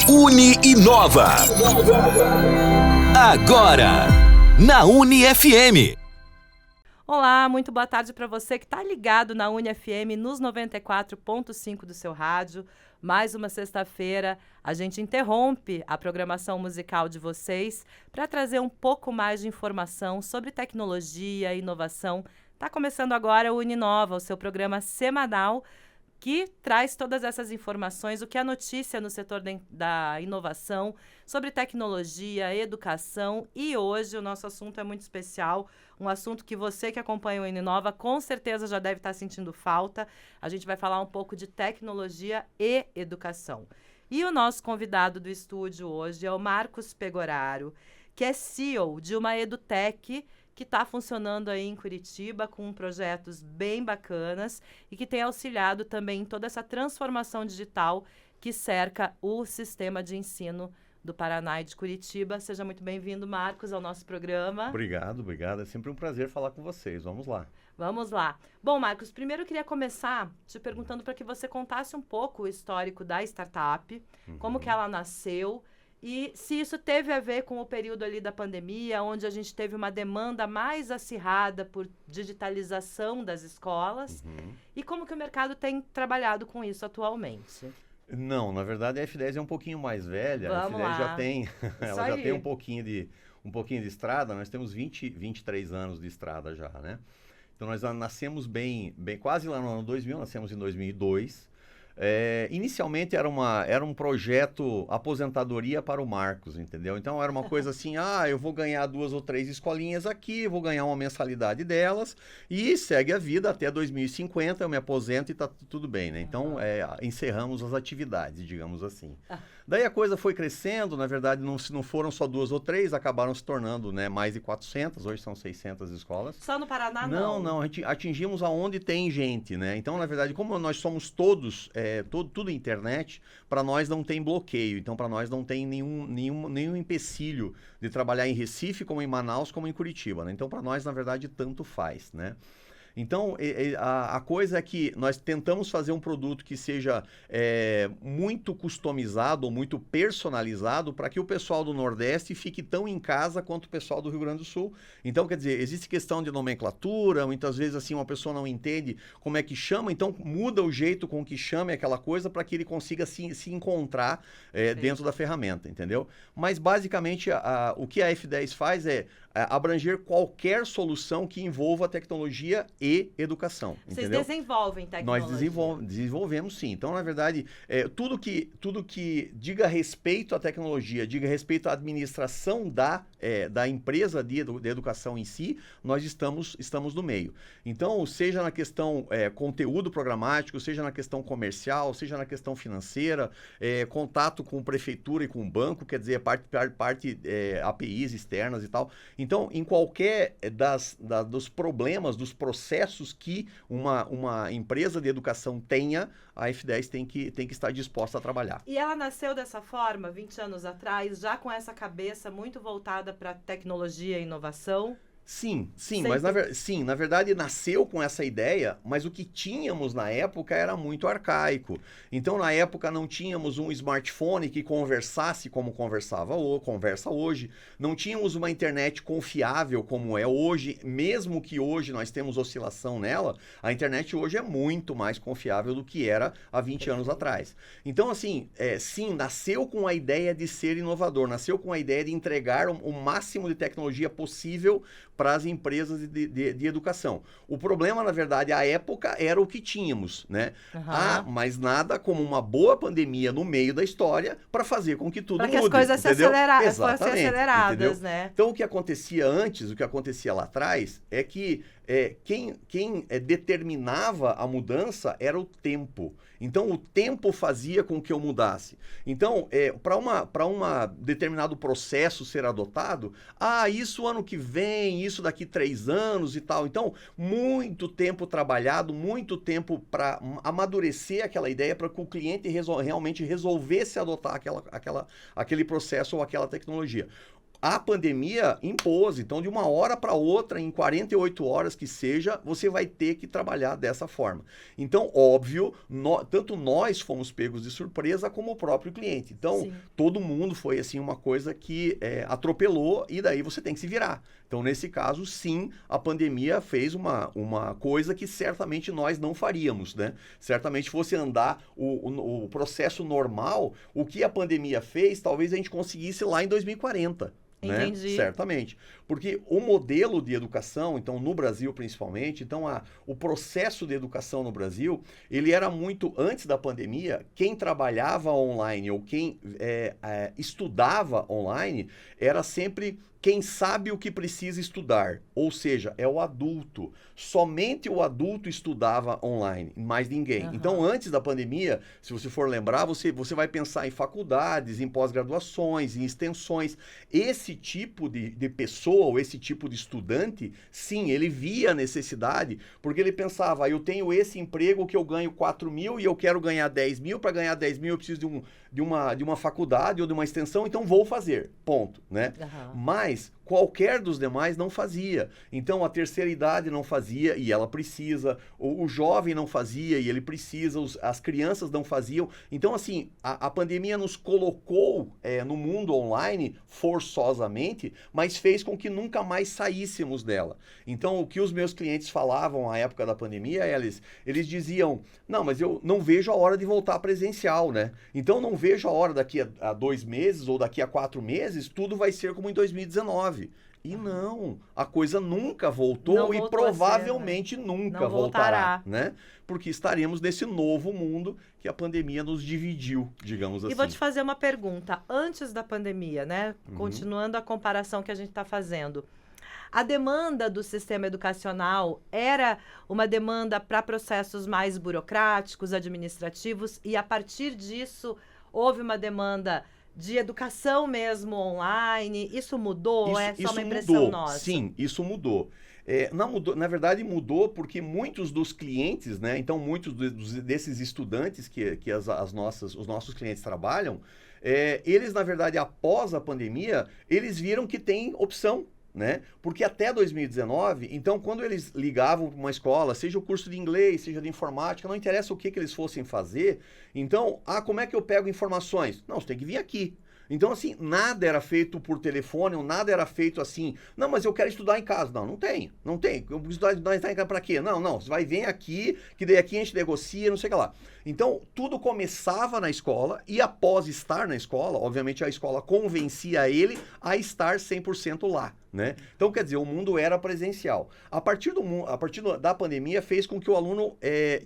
Uni Inova. Agora, na Uni FM. Olá, muito boa tarde para você que está ligado na Uni FM nos 94.5 do seu rádio. Mais uma sexta-feira, a gente interrompe a programação musical de vocês para trazer um pouco mais de informação sobre tecnologia e inovação. Está começando agora o Uni Inova, o seu programa semanal que traz todas essas informações, o que é notícia no setor da inovação, sobre tecnologia, educação. E hoje o nosso assunto é muito especial, um assunto que você que acompanha o Uninova com certeza já deve estar sentindo falta. A gente vai falar um pouco de tecnologia e educação. E o nosso convidado do estúdio hoje é o Marcos Pegoraro, que é CEO de uma EduTech, que está funcionando aí em Curitiba com projetos bem bacanas e que tem auxiliado também em toda essa transformação digital que cerca o sistema de ensino do Paraná e de Curitiba. Seja muito bem-vindo, Marcos, ao nosso programa. Obrigado. É sempre um prazer falar com vocês. Vamos lá. Vamos lá. Bom, Marcos, primeiro eu queria começar te perguntando para que você contasse um pouco o histórico da startup, como que ela nasceu, e se isso teve a ver com o período ali da pandemia, onde a gente teve uma demanda mais acirrada por digitalização das escolas, e como que o mercado tem trabalhado com isso atualmente? Não, na verdade a F10 é um pouquinho mais velha. Vamos a F10 lá. já tem, ela já aí. tem um pouquinho de estrada. Nós temos 23 anos de estrada já, né? Então nós nascemos bem quase lá no ano 2000, nascemos em 2002. Inicialmente era um projeto aposentadoria para o Marcos, entendeu? Então era uma coisa assim, eu vou ganhar 2 ou 3 escolinhas aqui, vou ganhar uma mensalidade delas e segue a vida até 2050, eu me aposento e tá tudo bem, né? Então encerramos as atividades, digamos assim. Daí a coisa foi crescendo, na verdade não foram só 2 ou 3, acabaram se tornando, né, mais de 400, hoje são 600 escolas. Só no Paraná, não? Não, atingimos aonde tem gente, né? Então, na verdade, como nós somos todos, tudo internet, para nós não tem bloqueio. Então, para nós não tem nenhum empecilho de trabalhar em Recife, como em Manaus, como em Curitiba, né? Então, para nós, na verdade, tanto faz, né? Então, a coisa é que nós tentamos fazer um produto que seja muito customizado ou muito personalizado para que o pessoal do Nordeste fique tão em casa quanto o pessoal do Rio Grande do Sul. Então, quer dizer, existe questão de nomenclatura, muitas vezes assim uma pessoa não entende como é que chama, então muda o jeito com que chame aquela coisa para que ele consiga se encontrar dentro da ferramenta, entendeu? Mas, basicamente, o que a F10 faz é abranger qualquer solução que envolva tecnologia e educação. Vocês entendeu? Desenvolvem tecnologia? Nós desenvolvemos, sim. Então, na verdade, tudo que diga respeito à tecnologia, diga respeito à administração da empresa de educação em si, nós estamos no meio. Então, seja na questão conteúdo programático, seja na questão comercial, seja na questão financeira, contato com prefeitura e com banco, quer dizer, parte APIs externas e tal. Então, em qualquer dos problemas, dos processos que uma empresa de educação tenha, a F10 tem que estar disposta a trabalhar. E ela nasceu dessa forma, 20 anos atrás, já com essa cabeça muito voltada para tecnologia e inovação? Sim, mas na verdade nasceu com essa ideia, mas o que tínhamos na época era muito arcaico. Então, na época não tínhamos um smartphone que conversasse como conversa hoje, não tínhamos uma internet confiável como é hoje, mesmo que hoje nós temos oscilação nela, a internet hoje é muito mais confiável do que era há 20 anos atrás. Então, assim, sim, nasceu com a ideia de ser inovador, nasceu com a ideia de entregar o máximo de tecnologia possível para as empresas de educação. O problema, na verdade, à época era o que tínhamos, né? Mas nada como uma boa pandemia no meio da história para fazer com que tudo mude. Para que as coisas fossem aceleradas, entendeu? né? Então, o que acontecia antes, o que acontecia lá atrás, é que quem determinava a mudança era o tempo. Então, o tempo fazia com que eu mudasse. Então, para um determinado processo ser adotado, isso ano que vem, isso daqui 3 anos e tal. Então, muito tempo trabalhado, muito tempo para amadurecer aquela ideia para que o cliente realmente resolvesse adotar aquele processo ou aquela tecnologia. a pandemia impôs. Então, de uma hora para outra, em 48 horas que seja, você vai ter que trabalhar dessa forma. Então, óbvio, tanto nós fomos pegos de surpresa como o próprio cliente. Então, Sim. todo mundo foi assim uma coisa que atropelou e daí você tem que se virar. Então, nesse caso, sim, a pandemia fez uma coisa que certamente nós não faríamos, né? Certamente fosse andar o processo normal, o que a pandemia fez, talvez a gente conseguisse lá em 2040. Né? Entendi. Certamente. Porque o modelo de educação, então no Brasil principalmente, então o processo de educação no Brasil, ele era muito, antes da pandemia, quem trabalhava online ou quem estudava online, era sempre quem sabe o que precisa estudar, ou seja, é o adulto. Somente o adulto estudava online, mais ninguém. Uhum. Então, antes da pandemia, se você for lembrar, você vai pensar em faculdades, em pós-graduações, em extensões. Esse tipo de pessoa, ou esse tipo de estudante, sim, ele via a necessidade, porque ele pensava, eu tenho esse emprego que eu ganho 4 mil e eu quero ganhar 10 mil, para ganhar 10 mil eu preciso de uma faculdade ou de uma extensão, então vou fazer, ponto, né? Uhum. Mas qualquer dos demais não fazia. Então a terceira idade não fazia e ela precisa, o jovem não fazia e ele precisa, as crianças não faziam. Então assim, a pandemia nos colocou no mundo online forçosamente, mas fez com que nunca mais saíssemos dela. Então o que os meus clientes falavam à época da pandemia, eles diziam, não, mas eu não vejo a hora de voltar presencial, né? Então não vejo a hora daqui a 2 meses ou daqui a 4 meses, tudo vai ser como em 2019. E não, a coisa nunca voltou e provavelmente nunca voltará, né? Porque estaremos nesse novo mundo que a pandemia nos dividiu, digamos assim. E vou te fazer uma pergunta. Antes da pandemia, né? Continuando a comparação que a gente está fazendo. A demanda do sistema educacional era uma demanda para processos mais burocráticos, administrativos, e a partir disso houve uma demanda de educação mesmo online. Isso mudou? Ou é só uma impressão mudou. nossa? Sim, isso mudou. Não mudou, na verdade mudou porque muitos dos clientes, né? Então muitos desses estudantes que os nossos clientes trabalham, eles na verdade após a pandemia, eles viram que tem opção. Né? Porque até 2019, então quando eles ligavam para uma escola, seja o curso de inglês, seja de informática, não interessa o que eles fossem fazer, então, como é que eu pego informações? Não, você tem que vir aqui. Então, assim, nada era feito por telefone, nada era feito assim, não, mas eu quero estudar em casa. Não tem. Eu vou estudar em casa para quê? Não, você vai vir aqui, que daí aqui a gente negocia, não sei o que lá. Então, tudo começava na escola e após estar na escola, obviamente a escola convencia ele a estar 100% lá. Né? Então, quer dizer, o mundo era presencial. A partir da pandemia, fez com que o aluno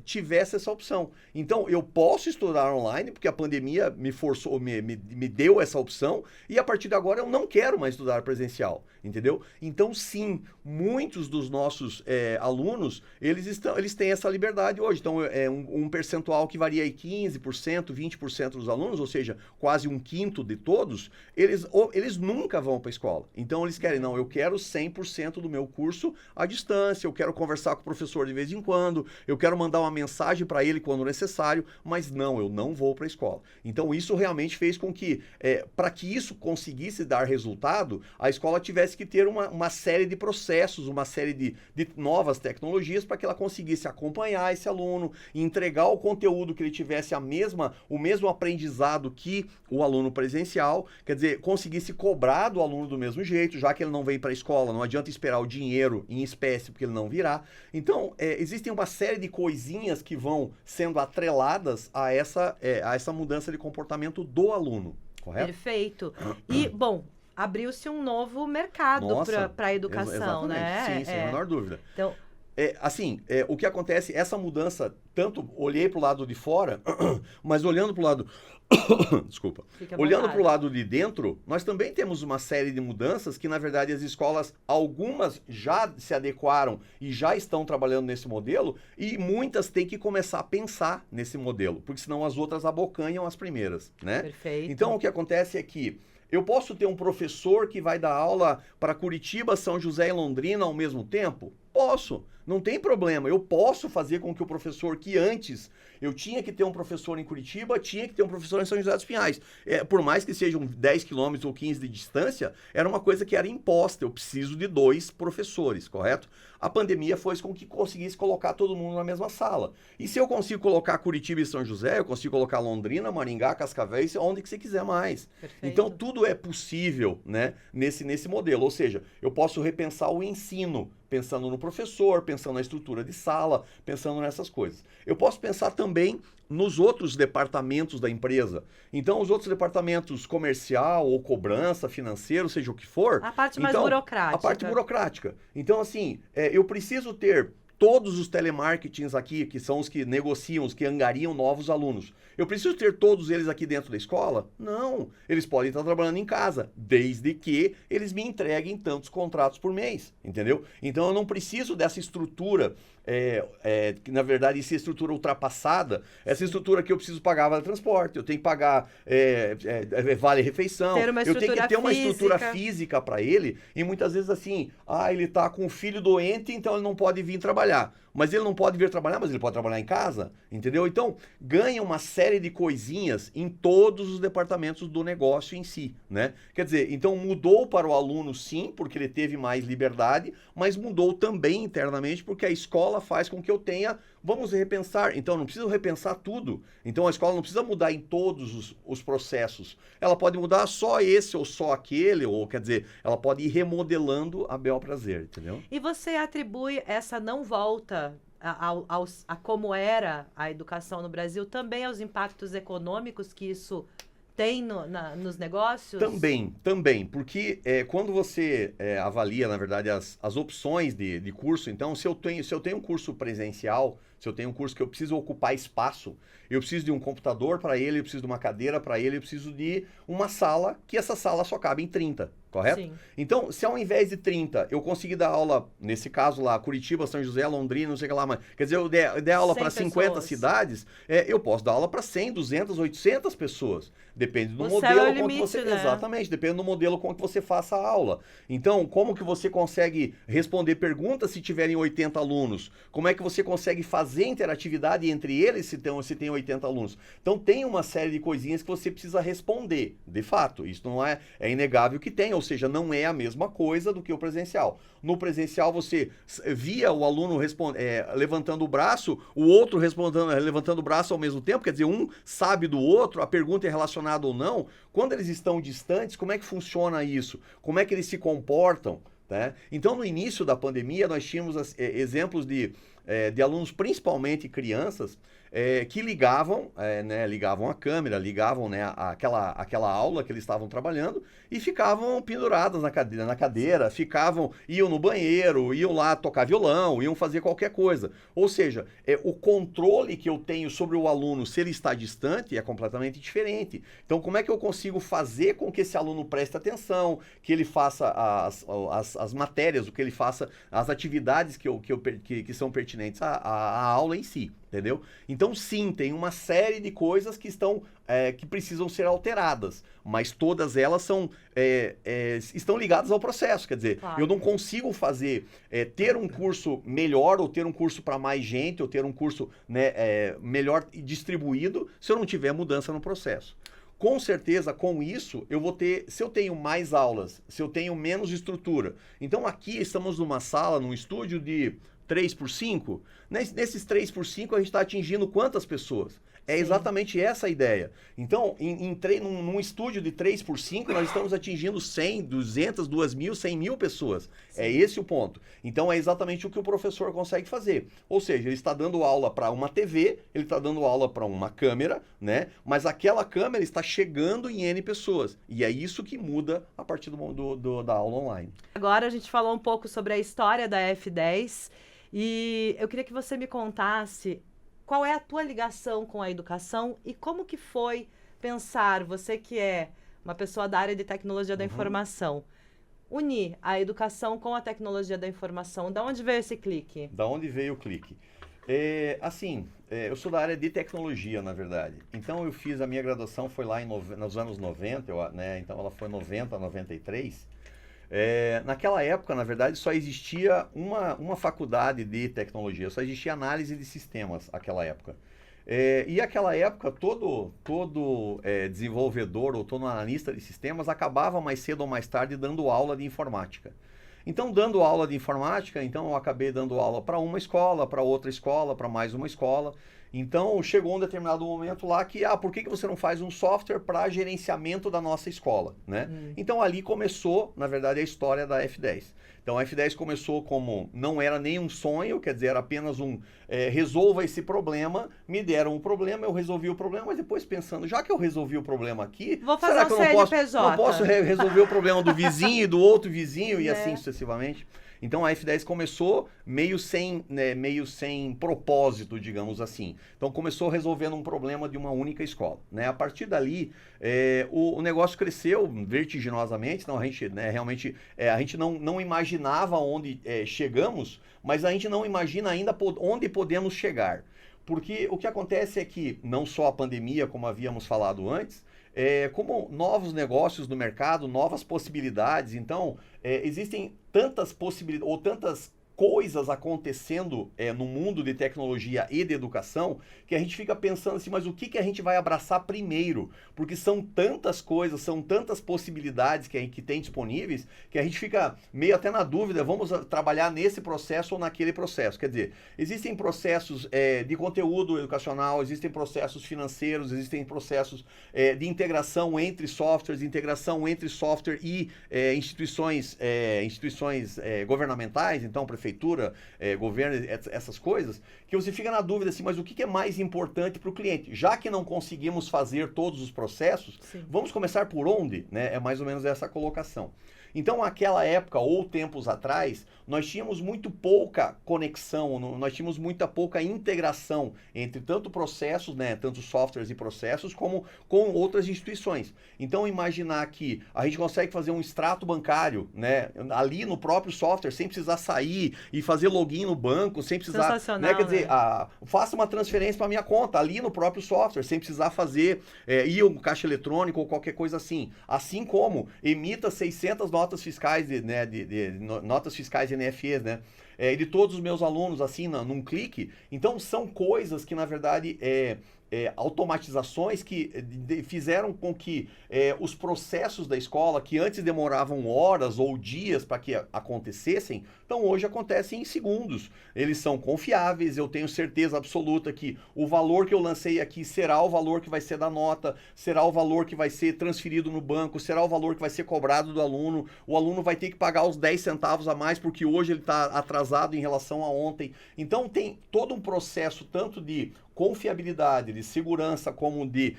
tivesse essa opção. Então, eu posso estudar online, porque a pandemia me forçou, me deu essa opção, e a partir de agora eu não quero mais estudar presencial, entendeu? Então, sim, muitos dos nossos alunos, eles têm essa liberdade hoje. Então, um percentual que varia aí 15%, 20% dos alunos, ou seja, quase um quinto de todos, eles nunca vão para a escola. Então, eles querem, não, eu quero 100% do meu curso à distância, eu quero conversar com o professor de vez em quando, eu quero mandar uma mensagem para ele quando necessário, mas não, eu não vou para a escola. Então isso realmente fez com que, para que isso conseguisse dar resultado, a escola tivesse que ter uma série de processos, uma série de novas tecnologias para que ela conseguisse acompanhar esse aluno, entregar o conteúdo que ele tivesse o mesmo aprendizado que o aluno presencial, quer dizer, conseguisse cobrar do aluno do mesmo jeito, já que ele não vem para a escola, não adianta esperar o dinheiro em espécie, porque ele não virá. Então, existem uma série de coisinhas que vão sendo atreladas a essa mudança de comportamento do aluno, correto? Perfeito. E, bom, abriu-se um novo mercado para a educação, né? Sim, sem a menor dúvida. Então, o que acontece, essa mudança, tanto olhei para o lado de fora, mas olhando para o lado... Desculpa. Olhando para o lado de dentro, nós também temos uma série de mudanças que, na verdade, as escolas, algumas já se adequaram e já estão trabalhando nesse modelo, e muitas têm que começar a pensar nesse modelo, porque senão as outras abocanham as primeiras, né? Perfeito. Então, o que acontece é que eu posso ter um professor que vai dar aula para Curitiba, São José e Londrina ao mesmo tempo? Posso. Não tem problema, eu posso fazer com que o professor que antes eu tinha que ter um professor em Curitiba, tinha que ter um professor em São José dos Pinhais. Por mais que sejam 10 quilômetros ou 15 de distância, era uma coisa que era imposta, eu preciso de 2 professores, correto? A pandemia fez com que conseguisse colocar todo mundo na mesma sala. E se eu consigo colocar Curitiba e São José, eu consigo colocar Londrina, Maringá, Cascavel, onde que você quiser mais. Perfeito. Então, tudo é possível, né, nesse modelo. Ou seja, eu posso repensar o ensino, pensando no professor, pensando na estrutura de sala, pensando nessas coisas. Eu posso pensar também nos outros departamentos da empresa. Então, os outros departamentos comercial ou cobrança, financeiro, seja o que for. A parte mais burocrática. A parte burocrática. Então, assim, eu preciso ter todos os telemarketings aqui, que são os que negociam, os que angariam novos alunos. Eu preciso ter todos eles aqui dentro da escola? Não. Eles podem estar trabalhando em casa, desde que eles me entreguem tantos contratos por mês, entendeu? Então eu não preciso dessa estrutura, que na verdade essa estrutura ultrapassada, essa estrutura que eu preciso pagar vale transporte, eu tenho que pagar vale refeição, eu tenho que ter uma estrutura física para ele, e muitas vezes assim, ele está com o filho doente, então ele não pode vir trabalhar. Mas ele não pode vir trabalhar, mas ele pode trabalhar em casa, entendeu? Então, ganha uma série de coisinhas em todos os departamentos do negócio em si, né? Quer dizer, então mudou para o aluno sim, porque ele teve mais liberdade, mas mudou também internamente porque a escola faz com que eu tenha, vamos repensar, então não preciso repensar tudo. Então a escola não precisa mudar em todos os processos. Ela pode mudar só esse ou só aquele, ou quer dizer, ela pode ir remodelando a bel prazer, entendeu? E você atribui essa não volta a como era a educação no Brasil também aos impactos econômicos que isso tem nos negócios? Também, porque quando você avalia, na verdade, as opções de curso, então, se eu tenho um curso presencial, se eu tenho um curso que eu preciso ocupar espaço, eu preciso de um computador para ele, eu preciso de uma cadeira para ele, eu preciso de uma sala, que essa sala só cabe em 30, correto? Sim. Então, se ao invés de 30, eu conseguir dar aula, nesse caso lá, Curitiba, São José, Londrina, não sei o que lá, mas, quer dizer, eu der aula para 50 cidades, eu posso dar aula para 100, 200, 800 pessoas. Depende do modelo é o com limite, que você... né? Exatamente, depende do modelo com que você faça a aula. Então, como que você consegue responder perguntas se tiverem 80 alunos? Como é que você consegue fazer interatividade entre eles se tem 80 alunos? Então, tem uma série de coisinhas que você precisa responder, de fato. Isso não é inegável que tem, ou seja, não é a mesma coisa do que o presencial. No presencial, você via o aluno levantando o braço, o outro levantando o braço ao mesmo tempo, quer dizer, um sabe do outro, a pergunta é relacionada ou não. Quando eles estão distantes, como é que funciona isso? Como é que eles se comportam? Né? Então, no início da pandemia, nós tínhamos exemplos de alunos, principalmente crianças, que ligavam a câmera, ligavam aquela aula que eles estavam trabalhando e ficavam penduradas na cadeira, iam no banheiro, iam lá tocar violão, iam fazer qualquer coisa. Ou seja, o controle que eu tenho sobre o aluno, se ele está distante, é completamente diferente. Então, como é que eu consigo fazer com que esse aluno preste atenção, que ele faça as matérias, o que ele faça as atividades que são pertinentes à aula em si, entendeu? Então, sim, tem uma série de coisas que que precisam ser alteradas, mas todas elas estão ligadas ao processo. Quer dizer, claro, eu não consigo ter um curso melhor, ou ter um curso para mais gente, ou ter um curso melhor distribuído, se eu não tiver mudança no processo. Com certeza, com isso, eu vou ter, se eu tenho mais aulas, se eu tenho menos estrutura. Então, aqui estamos numa sala, num estúdio de 3x5, nesses 3x5 a gente está atingindo quantas pessoas? É Sim. exatamente essa a ideia. Então, num estúdio de 3x5, nós estamos atingindo 100, 200, 2.000, 100.000 pessoas. Sim. É esse o ponto. Então, é exatamente o que o professor consegue fazer. Ou seja, ele está dando aula para uma TV, ele está dando aula para uma câmera, né? Mas aquela câmera está chegando em N pessoas. E é isso que muda a partir da aula online. Agora a gente falou um pouco sobre a história da F10 e eu queria que você me contasse qual é a tua ligação com a educação e como que foi pensar, você que é uma pessoa da área de tecnologia da informação, unir a educação com a tecnologia da informação. Da onde veio esse clique? Da onde veio o clique? Eu sou da área de tecnologia, na verdade. Então, eu fiz a minha graduação, foi lá nos anos 90, então ela foi 90, 93. Naquela época, na verdade, só existia uma faculdade de tecnologia, só existia análise de sistemas naquela época. E aquela época, todo desenvolvedor ou todo analista de sistemas acabava mais cedo ou mais tarde dando aula de informática. Então, dando aula de informática, então eu acabei dando aula para uma escola, para outra escola, para mais uma escola. Então, chegou um determinado momento lá que, por que você não faz um software para gerenciamento da nossa escola, né? Então, ali começou, na verdade, a história da F10. Então, a F10 começou como, não era nem um sonho, quer dizer, era apenas resolva esse problema, me deram um problema, eu resolvi o problema, mas depois pensando, já que eu resolvi o problema aqui, vou fazer será que eu não posso resolver o problema do vizinho e do outro vizinho e assim sucessivamente? Então a F10 começou meio sem propósito, digamos assim. Então começou resolvendo um problema de uma única escola, né? A partir dali, o negócio cresceu vertiginosamente. Então a gente realmente a gente não imaginava onde chegamos, mas a gente não imagina ainda onde podemos chegar. Porque o que acontece é que não só a pandemia, como havíamos falado antes, como novos negócios no mercado, novas possibilidades. Então, existem tantas possibilidades, ou tantas coisas acontecendo no mundo de tecnologia e de educação, que a gente fica pensando assim, mas o que a gente vai abraçar primeiro? Porque são tantas coisas, são tantas possibilidades que tem disponíveis, que a gente fica meio até na dúvida, vamos trabalhar nesse processo ou naquele processo. Quer dizer, existem processos de conteúdo educacional, existem processos financeiros, existem processos de integração entre softwares, integração entre software e instituições governamentais, então prefeitura, governo, essas coisas, que você fica na dúvida assim, mas o que é mais importante para o cliente? Já que não conseguimos fazer todos os processos, vamos começar por onde? Né? É mais ou menos essa colocação. Então, naquela época, ou tempos atrás, nós tínhamos muito pouca conexão, nós tínhamos muita pouca integração entre tanto processos, né, tanto softwares e processos, como com outras instituições. Então, imaginar que a gente consegue fazer um extrato bancário, né, ali no próprio software, sem precisar sair e fazer login no banco, sem precisar... Sensacional, né, quer dizer, faça uma transferência para minha conta, ali no próprio software, sem precisar fazer ir um caixa eletrônico ou qualquer coisa assim. Assim como emita 600 notas fiscais, notas fiscais NFEs, né? De todos os meus alunos, assim, num clique. Então, são coisas que, na verdade, automatizações que fizeram com que os processos da escola, que antes demoravam horas ou dias para que acontecessem, então hoje acontecem em segundos. Eles são confiáveis, eu tenho certeza absoluta que o valor que eu lancei aqui será o valor que vai ser da nota, será o valor que vai ser transferido no banco, será o valor que vai ser cobrado do aluno, o aluno vai ter que pagar os 10 centavos a mais porque hoje ele está atrasado em relação a ontem. Então tem todo um processo tanto de confiabilidade, de segurança, como de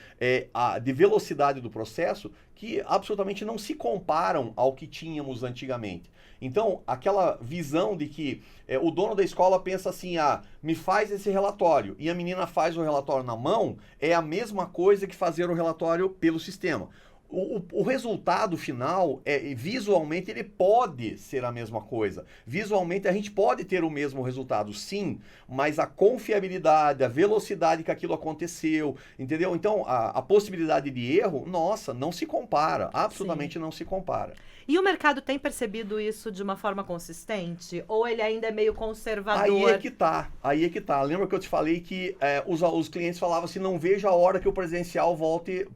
velocidade do processo, que absolutamente não se comparam ao que tínhamos antigamente. Então, aquela visão de que o dono da escola pensa assim, me faz esse relatório, e a menina faz o relatório na mão, é a mesma coisa que fazer o relatório pelo sistema. O resultado final, visualmente, ele pode ser a mesma coisa. Visualmente, a gente pode ter o mesmo resultado, sim, mas a confiabilidade, a velocidade que aquilo aconteceu, entendeu? Então, a possibilidade de erro, nossa, não se compara, absolutamente não se compara. E o mercado tem percebido isso de uma forma consistente? Ou ele ainda é meio conservador? Aí é que tá. Lembra que eu te falei que os clientes falavam assim, não vejo a hora que o presencial volte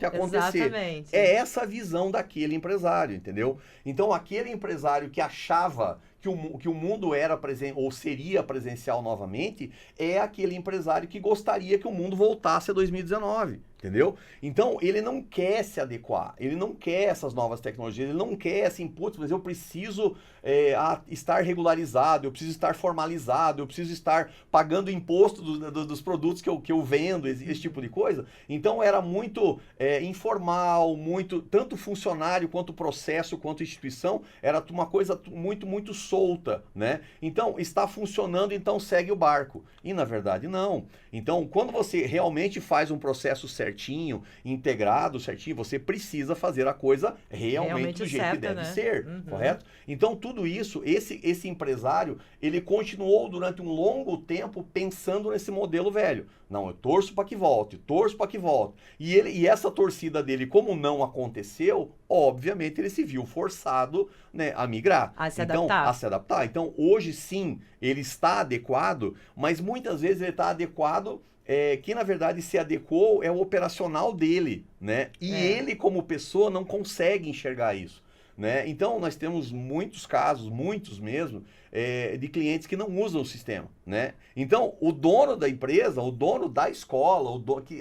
a acontecer. Exatamente. É essa a visão daquele empresário, entendeu? Então, aquele empresário que achava que o mundo era ou seria presencial novamente, é aquele empresário que gostaria que o mundo voltasse a 2019. Entendeu? Então, ele não quer se adequar, ele não quer essas novas tecnologias, ele não quer esse input, mas eu preciso estar regularizado, eu preciso estar formalizado, eu preciso estar pagando imposto dos produtos que eu vendo, esse tipo de coisa. Então, era muito informal, tanto funcionário, quanto processo, quanto instituição, era uma coisa muito solta, né? Então, está funcionando, então segue o barco. E, na verdade, não. Então, quando você realmente faz um processo certinho, integrado certinho, você precisa fazer a coisa realmente do jeito certa, que deve né? ser, Uhum. correto? Então, tudo isso, esse empresário, ele continuou durante um longo tempo pensando nesse modelo velho. Não, eu torço para que volte, torço para que volte. E essa torcida dele, como não aconteceu, obviamente ele se viu forçado, né, a migrar. A se Então, adaptar. a se adaptar. Então, hoje sim, ele está adequado, mas muitas vezes ele está adequado, que na verdade se adequou é o operacional dele, né? E ele, como pessoa, não consegue enxergar isso. Né? Então, nós temos muitos casos, muitos mesmo, de clientes que não usam o sistema. Né? Então, o dono da empresa, o dono da escola,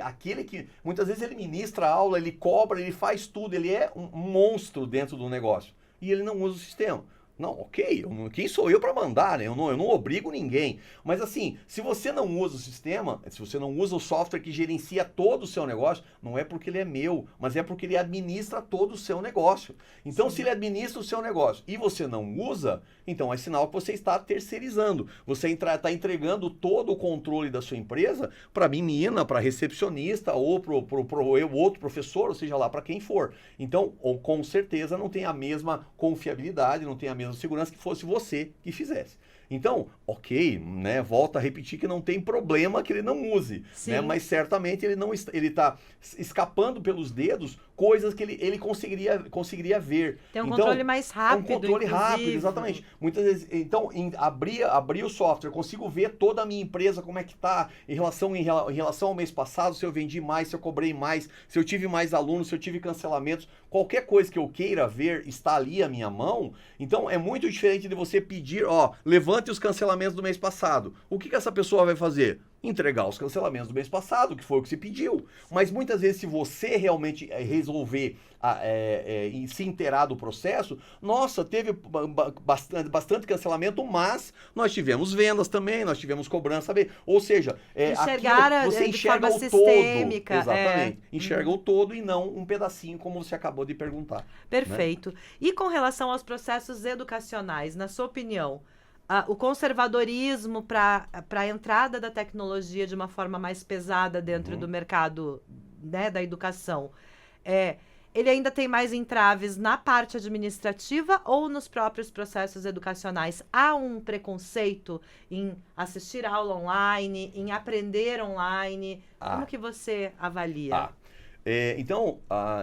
aquele que muitas vezes ele ministra a aula, ele cobra, ele faz tudo, ele é um monstro dentro do negócio. E ele não usa o sistema. Não, ok, quem sou eu para mandar, né? Eu não obrigo ninguém. Mas assim, se você não usa o sistema, se você não usa o software que gerencia todo o seu negócio, não é porque ele é meu, mas é porque ele administra todo o seu negócio. Então, se ele administra o seu negócio e você não usa, então é sinal que você está terceirizando. Você está entregando todo o controle da sua empresa para a menina, para a recepcionista ou para o outro professor, ou seja lá, para quem for. Então, com certeza não tem a mesma confiabilidade, não tem a mesma segurança que fosse você que fizesse. Então, ok, né, volto a repetir que não tem problema que ele não use, né, mas certamente ele está escapando pelos dedos coisas que ele conseguiria ver. Tem um então, controle mais rápido, um controle rápido, exatamente. Muitas vezes, então, abrir o software, consigo ver toda a minha empresa, como é que está em relação ao mês passado, se eu vendi mais, se eu cobrei mais, se eu tive mais alunos, se eu tive cancelamentos, qualquer coisa que eu queira ver está ali à minha mão. Então, é muito diferente de você pedir, levante os cancelamentos do mês passado. O que essa pessoa vai fazer? Entregar os cancelamentos do mês passado, que foi o que se pediu. Mas muitas vezes, se você realmente resolver se inteirar do processo, nossa, teve bastante cancelamento, mas nós tivemos vendas também, nós tivemos cobrança. Ou seja, você enxerga o sistêmica, todo. Exatamente. Enxerga o todo e não um pedacinho, como você acabou de perguntar. Perfeito. Né? E com relação aos processos educacionais, na sua opinião, o conservadorismo para a entrada da tecnologia de uma forma mais pesada dentro do mercado, né, da educação, ele ainda tem mais entraves na parte administrativa ou nos próprios processos educacionais? Há um preconceito em assistir aula online, em aprender online? Como que você avalia? Então,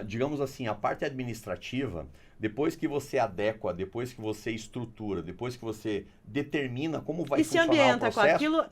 digamos assim, a parte administrativa, depois que você adequa, depois que você estrutura, depois que você determina como vai funcionar o processo, com aquilo,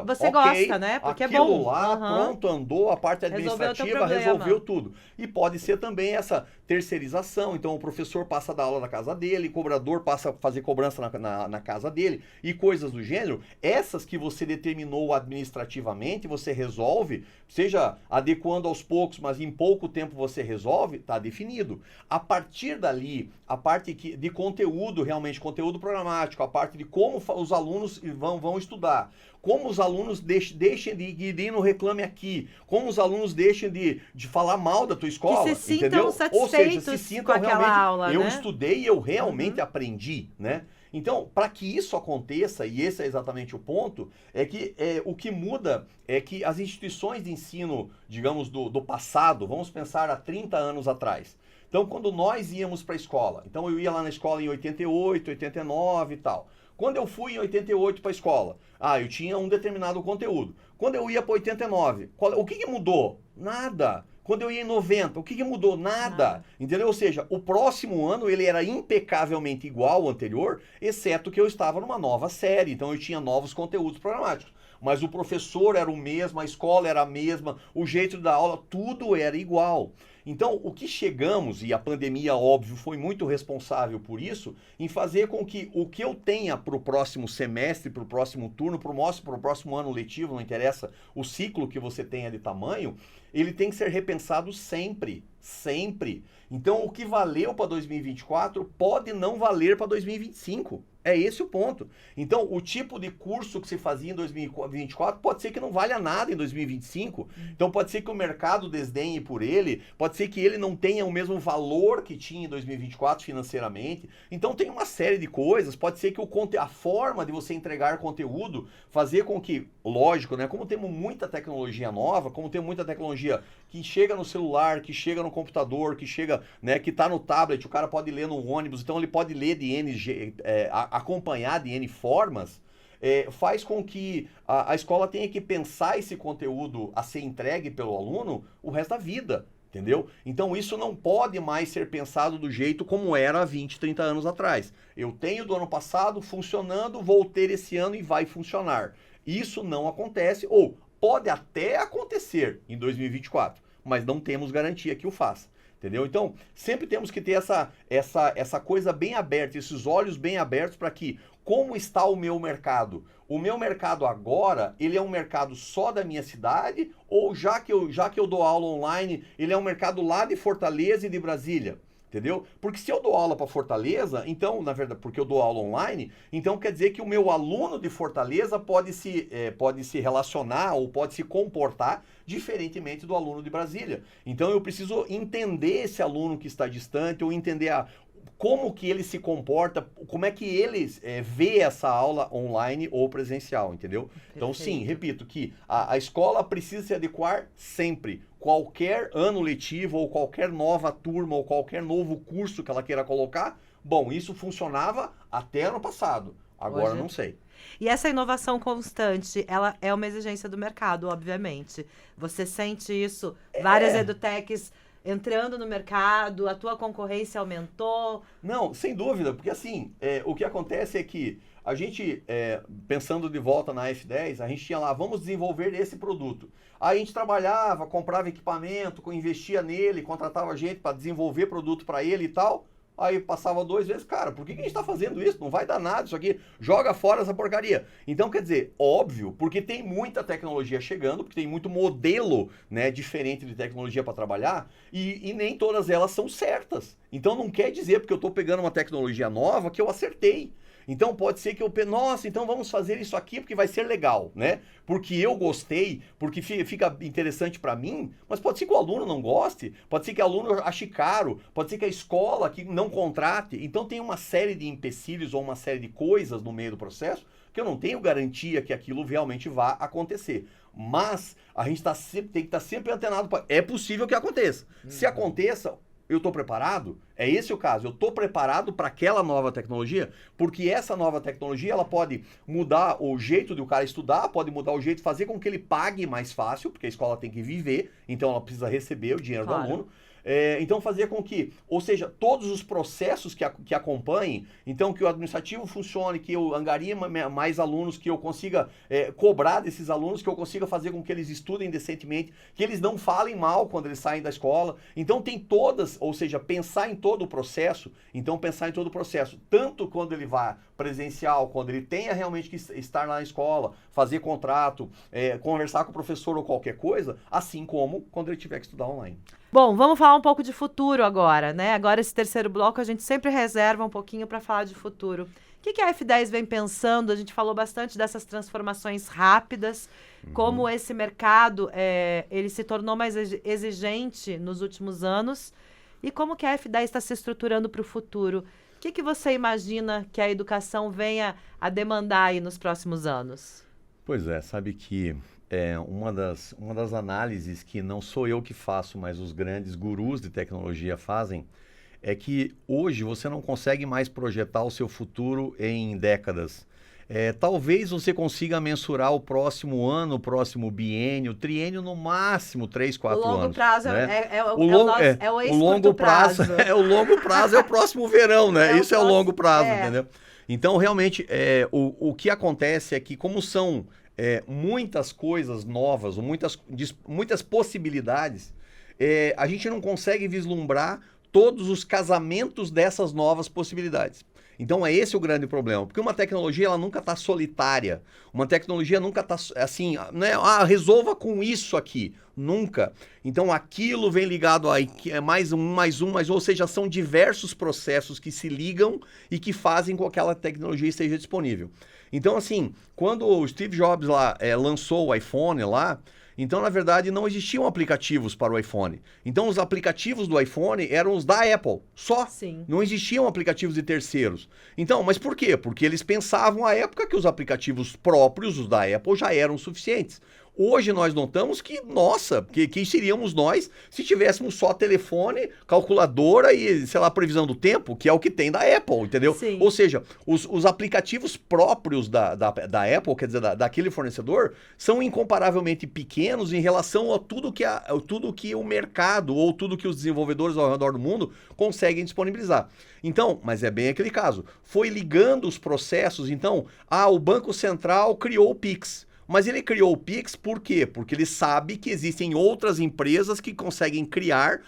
você okay, gosta, né? Porque é bom. Lá, pronto, andou, a parte administrativa resolveu tudo. E pode ser também essa terceirização, então o professor passa a dar aula na casa dele, o cobrador passa a fazer cobrança na casa dele e coisas do gênero. Essas que você determinou administrativamente, você resolve, seja adequando aos poucos, mas em pouco tempo você resolve, está definido. A partir dali, a parte de conteúdo, realmente, conteúdo programático, a parte de como os alunos vão estudar, como os alunos deixem de ir no Reclame Aqui, como os alunos deixem de falar mal da tua escola, que se entendeu? satisfeitos, ou seja, se sintam com aquela realmente, aula, eu né? estudei e eu realmente aprendi, né? Então, para que isso aconteça, e esse é exatamente o ponto, é que o que muda é que as instituições de ensino, digamos, do passado, vamos pensar há 30 anos atrás. Então, quando nós íamos para a escola, então eu ia lá na escola em 88, 89 e tal. Quando eu fui em 88 para a escola, eu tinha um determinado conteúdo. Quando eu ia para 89, o que mudou? Nada. Quando eu ia em 90, o que mudou? Nada. Entendeu? Ou seja, o próximo ano ele era impecavelmente igual ao anterior, exceto que eu estava numa nova série, então eu tinha novos conteúdos programáticos. Mas o professor era o mesmo, a escola era a mesma, o jeito da aula, tudo era igual. Então, o que chegamos, e a pandemia, óbvio, foi muito responsável por isso, em fazer com que o que eu tenha para o próximo semestre, para o próximo turno, para o próximo ano letivo, não interessa o ciclo que você tenha de tamanho, ele tem que ser repensado sempre, sempre. Então, o que valeu para 2024 pode não valer para 2025. É esse o ponto. Então, o tipo de curso que se fazia em 2024 pode ser que não valha nada em 2025. Então, pode ser que o mercado desdenhe por ele, pode ser que ele não tenha o mesmo valor que tinha em 2024 financeiramente. Então, tem uma série de coisas. Pode ser que a forma de você entregar conteúdo fazer com que, lógico, né? Como temos muita tecnologia nova, como temos muita tecnologia que chega no celular, que chega no computador, que chega, né? Que está no tablet, o cara pode ler no ônibus, então ele pode ler de acompanhar de N formas, faz com que a escola tenha que pensar esse conteúdo a ser entregue pelo aluno o resto da vida, entendeu? Então isso não pode mais ser pensado do jeito como era há 20, 30 anos atrás. Eu tenho do ano passado funcionando, vou ter esse ano e vai funcionar. Isso não acontece, ou pode até acontecer em 2024, mas não temos garantia que o faça. Entendeu? Então, sempre temos que ter essa coisa bem aberta, esses olhos bem abertos para que, como está o meu mercado? O meu mercado agora, ele é um mercado só da minha cidade? Ou já que eu dou aula online, ele é um mercado lá de Fortaleza e de Brasília? Entendeu? Porque se eu dou aula para Fortaleza, então, na verdade, porque eu dou aula online, então quer dizer que o meu aluno de Fortaleza pode se relacionar ou pode se comportar diferentemente do aluno de Brasília. Então eu preciso entender esse aluno que está distante, ou entender como que ele se comporta, como é que ele vê essa aula online ou presencial, entendeu? Perfeito. Então sim, repito que a escola precisa se adequar sempre. Qualquer ano letivo, ou qualquer nova turma, ou qualquer novo curso que ela queira colocar, bom, isso funcionava até ano passado. Agora Hoje, não sei. E essa inovação constante, ela é uma exigência do mercado, obviamente. Você sente isso, várias edutechs entrando no mercado, a tua concorrência aumentou? Não, sem dúvida, porque assim, o que acontece é que a gente, pensando de volta na F10, a gente tinha lá, vamos desenvolver esse produto. Aí a gente trabalhava, comprava equipamento, investia nele, contratava gente para desenvolver produto para ele e tal. Aí passava 2 vezes, cara, por que a gente está fazendo isso? Não vai dar nada isso aqui, joga fora essa porcaria. Então, quer dizer, óbvio, porque tem muita tecnologia chegando, porque tem muito modelo, né, diferente de tecnologia para trabalhar, e nem todas elas são certas. Então não quer dizer, porque eu estou pegando uma tecnologia nova, que eu acertei. Então pode ser que eu pense, nossa, então vamos fazer isso aqui porque vai ser legal, né? Porque eu gostei, porque fica interessante para mim, mas pode ser que o aluno não goste, pode ser que o aluno ache caro, pode ser que a escola que não contrate. Então tem uma série de empecilhos ou uma série de coisas no meio do processo que eu não tenho garantia que aquilo realmente vá acontecer. Mas a gente tem que estar sempre antenado. É possível que aconteça. Se aconteça, eu estou preparado? É esse o caso. Eu estou preparado para aquela nova tecnologia? Porque essa nova tecnologia ela pode mudar o jeito do cara estudar, pode mudar o jeito de fazer com que ele pague mais fácil, porque a escola tem que viver, então ela precisa receber o dinheiro do aluno. Então fazer com que, ou seja, todos os processos que acompanhem, então que o administrativo funcione, que eu angarie mais alunos, que eu consiga cobrar desses alunos, que eu consiga fazer com que eles estudem decentemente, que eles não falem mal quando eles saem da escola. Então tem todas, ou seja, pensar em todo o processo, tanto quando ele vai presencial, quando ele tenha realmente que estar lá na escola, fazer contrato, conversar com o professor ou qualquer coisa, assim como quando ele tiver que estudar online. Bom, vamos falar um pouco de futuro agora, né? Agora esse terceiro bloco a gente sempre reserva um pouquinho para falar de futuro. O que a F10 vem pensando? A gente falou bastante dessas transformações rápidas, como esse mercado ele se tornou mais exigente nos últimos anos e como que a F10 está se estruturando para o futuro. O que você imagina que a educação venha a demandar aí nos próximos anos? Pois é, sabe que uma das análises que não sou eu que faço, mas os grandes gurus de tecnologia fazem, é que hoje você não consegue mais projetar o seu futuro em décadas. Talvez você consiga mensurar o próximo ano, o próximo biênio, triênio, no máximo 3, 4 anos. O longo prazo né? é o ex-curto prazo. O longo prazo é o próximo verão, né? Isso é o longo prazo, entendeu? Então, realmente, o que acontece é que, como são muitas coisas novas, muitas possibilidades, a gente não consegue vislumbrar todos os casamentos dessas novas possibilidades. Então, é esse o grande problema. Porque uma tecnologia, ela nunca está solitária. Uma tecnologia nunca está assim, né? Resolva com isso aqui. Nunca. Então, aquilo vem ligado a mais um, ou seja, são diversos processos que se ligam e que fazem com que aquela tecnologia esteja disponível. Então, assim, quando o Steve Jobs lá lançou o iPhone lá, então, na verdade, não existiam aplicativos para o iPhone. Então, os aplicativos do iPhone eram os da Apple, só. Sim. Não existiam aplicativos de terceiros. Então, mas por quê? Porque eles pensavam à época que os aplicativos próprios, os da Apple, já eram suficientes. Hoje nós notamos que, nossa, quem seríamos nós se tivéssemos só telefone, calculadora e, sei lá, previsão do tempo, que é o que tem da Apple, entendeu? Sim. Ou seja, os aplicativos próprios da Apple, quer dizer, daquele fornecedor, são incomparavelmente pequenos em relação a tudo que o mercado ou tudo que os desenvolvedores ao redor do mundo conseguem disponibilizar. Então, mas é bem aquele caso, foi ligando os processos, então, o Banco Central criou o Pix. Mas ele criou o Pix por quê? Porque ele sabe que existem outras empresas que conseguem criar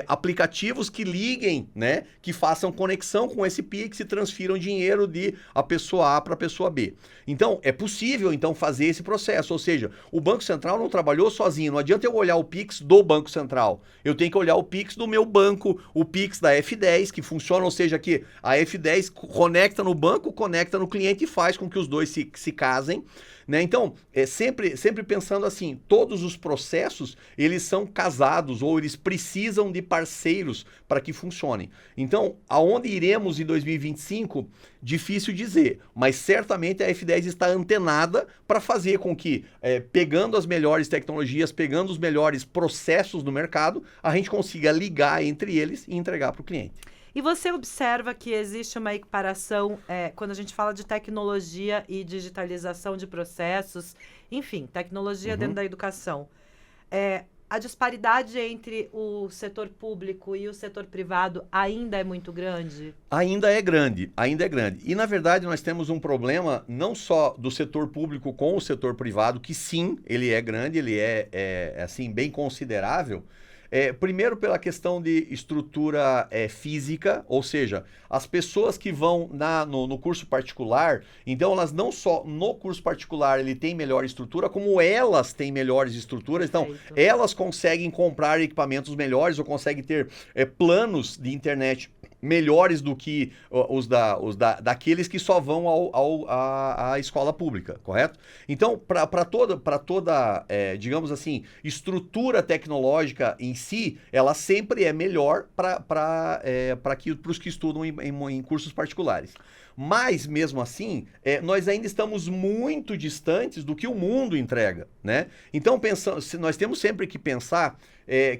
aplicativos que liguem, né? Que façam conexão com esse Pix e transfiram dinheiro de a pessoa A para a pessoa B. Então, é possível então fazer esse processo. Ou seja, o Banco Central não trabalhou sozinho. Não adianta eu olhar o Pix do Banco Central. Eu tenho que olhar o Pix do meu banco, o Pix da F10, que funciona, ou seja, que a F10 conecta no banco, conecta no cliente e faz com que os dois se casem. Né? Então, sempre pensando assim, todos os processos, eles são casados ou eles precisam de parceiros para que funcionem. Então, aonde iremos em 2025? Difícil dizer, mas certamente a F10 está antenada para fazer com que, pegando as melhores tecnologias, pegando os melhores processos do mercado, a gente consiga ligar entre eles e entregar para o cliente. E você observa que existe uma equiparação quando a gente fala de tecnologia e digitalização de processos, enfim, tecnologia dentro da educação. A disparidade entre o setor público e o setor privado ainda é muito grande? Ainda é grande. E, na verdade, nós temos um problema não só do setor público com o setor privado, que sim, ele é grande, ele é assim, bem considerável. Primeiro pela questão de estrutura física, ou seja, as pessoas que vão no curso particular, então elas não só no curso particular ele tem melhor estrutura, como elas têm melhores estruturas, então elas conseguem comprar equipamentos melhores ou conseguem ter planos de internet melhores do que daqueles que só vão à escola pública, correto? Então, para toda digamos assim, estrutura tecnológica em si, ela sempre é melhor para os que estudam em cursos particulares. Mas, mesmo assim, nós ainda estamos muito distantes do que o mundo entrega, né? Então, nós temos sempre que pensar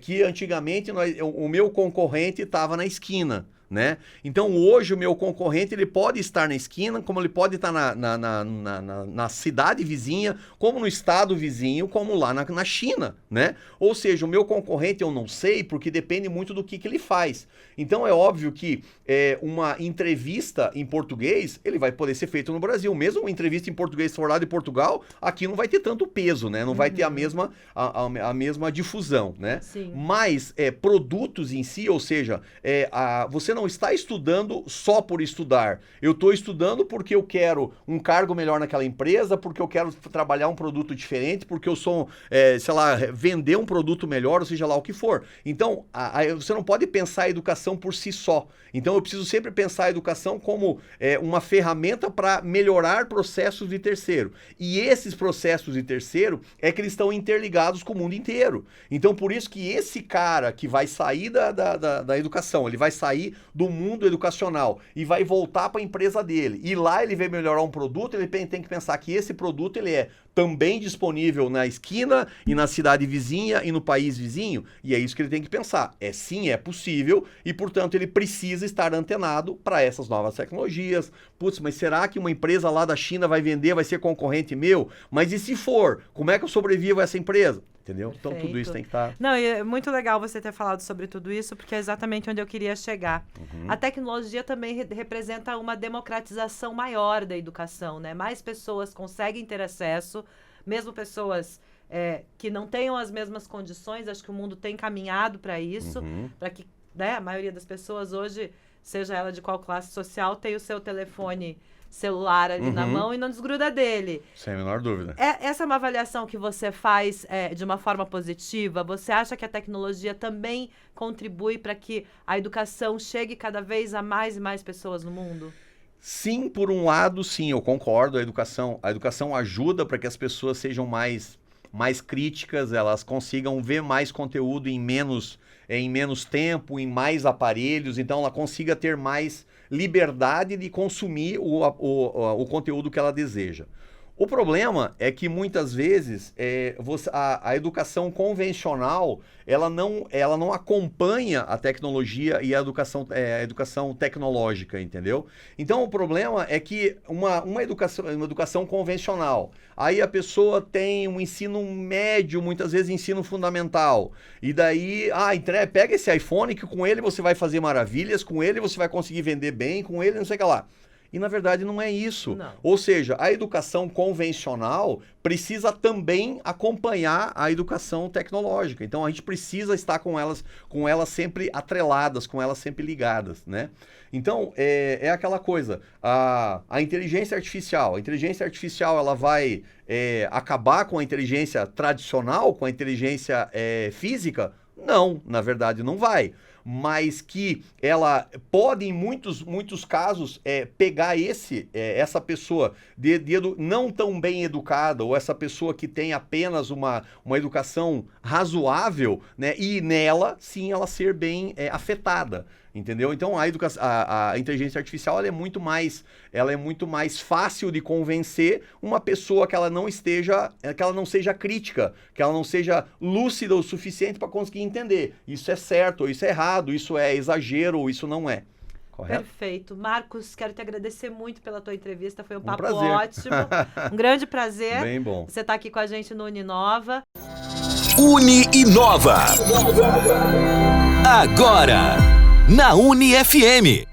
que antigamente o meu concorrente estava na esquina, né? Então hoje o meu concorrente ele pode estar na esquina, como ele pode estar na cidade vizinha, como no estado vizinho, como lá na China, né? Ou seja, o meu concorrente eu não sei, porque depende muito do que ele faz. Então é óbvio que uma entrevista em português, ele vai poder ser feito no Brasil. Mesmo uma entrevista em português for lá de Portugal, aqui não vai ter tanto peso, né? Não vai ter a mesma difusão, né? Sim. Mas produtos em si, ou seja, você não está estudando só por estudar. Eu estou estudando porque eu quero um cargo melhor naquela empresa, porque eu quero trabalhar um produto diferente, porque eu sou, sei lá, vender um produto melhor, ou seja lá o que for. Então, você não pode pensar a educação por si só. Então, eu preciso sempre pensar a educação como uma ferramenta para melhorar processos de terceiro. E esses processos de terceiro é que eles estão interligados com o mundo inteiro. Então, por isso que esse cara que vai sair da educação, ele vai sair do mundo educacional e vai voltar para a empresa dele. E lá ele vai melhorar um produto, ele tem que pensar que esse produto ele é também disponível na esquina e na cidade vizinha e no país vizinho. E é isso que ele tem que pensar. Sim, é possível e, portanto, ele precisa estar antenado para essas novas tecnologias. Putz, mas será que uma empresa lá da China vai vender, vai ser concorrente meu? Mas e se for? Como é que eu sobrevivo a essa empresa? Entendeu? Perfeito. Então tudo isso tem que estar... Não, e é muito legal você ter falado sobre tudo isso, porque é exatamente onde eu queria chegar. A tecnologia também representa uma democratização maior da educação, né? Mais pessoas conseguem ter acesso, mesmo pessoas que não tenham as mesmas condições. Acho que o mundo tem caminhado para isso, para que, né, a maioria das pessoas hoje, seja ela de qual classe social, tem o seu telefone celular ali na mão e não desgruda dele. Sem a menor dúvida. Essa é uma avaliação que você faz de uma forma positiva? Você acha que a tecnologia também contribui para que a educação chegue cada vez a mais e mais pessoas no mundo? Sim, por um lado, sim, eu concordo. A educação ajuda para que as pessoas sejam mais críticas, elas consigam ver mais conteúdo em menos tempo, em mais aparelhos, então ela consiga ter mais liberdade de consumir o conteúdo que ela deseja. O problema é que muitas vezes a educação convencional ela não acompanha a tecnologia e a educação tecnológica, entendeu? Então o problema é que uma educação convencional, aí a pessoa tem um ensino médio, muitas vezes ensino fundamental, e daí, pega esse iPhone que com ele você vai fazer maravilhas, com ele você vai conseguir vender bem, com ele não sei o que lá. E, na verdade, não é isso. Não. Ou seja, a educação convencional precisa também acompanhar a educação tecnológica. Então, a gente precisa estar com elas sempre atreladas, com elas sempre ligadas, né? Então, é aquela coisa, a inteligência artificial. A inteligência artificial, ela vai acabar com a inteligência tradicional, com a inteligência física? Não, na verdade, não vai. Mas que ela pode, em muitos casos, pegar essa pessoa não tão bem educada, ou essa pessoa que tem apenas uma educação razoável, né, e nela, sim, ela ser bem afetada. Entendeu? Então a inteligência artificial ela é muito mais fácil de convencer uma pessoa que ela não seja crítica, que ela não seja lúcida o suficiente para conseguir entender. Isso é certo, ou isso é errado, isso é exagero, ou isso não é. Correto? Perfeito. Marcos, quero te agradecer muito pela tua entrevista, foi um papo prazer. ótimo, um grande prazer. Bem bom. Você está aqui com a gente no Uninova. Uninova. Agora, na UniFM.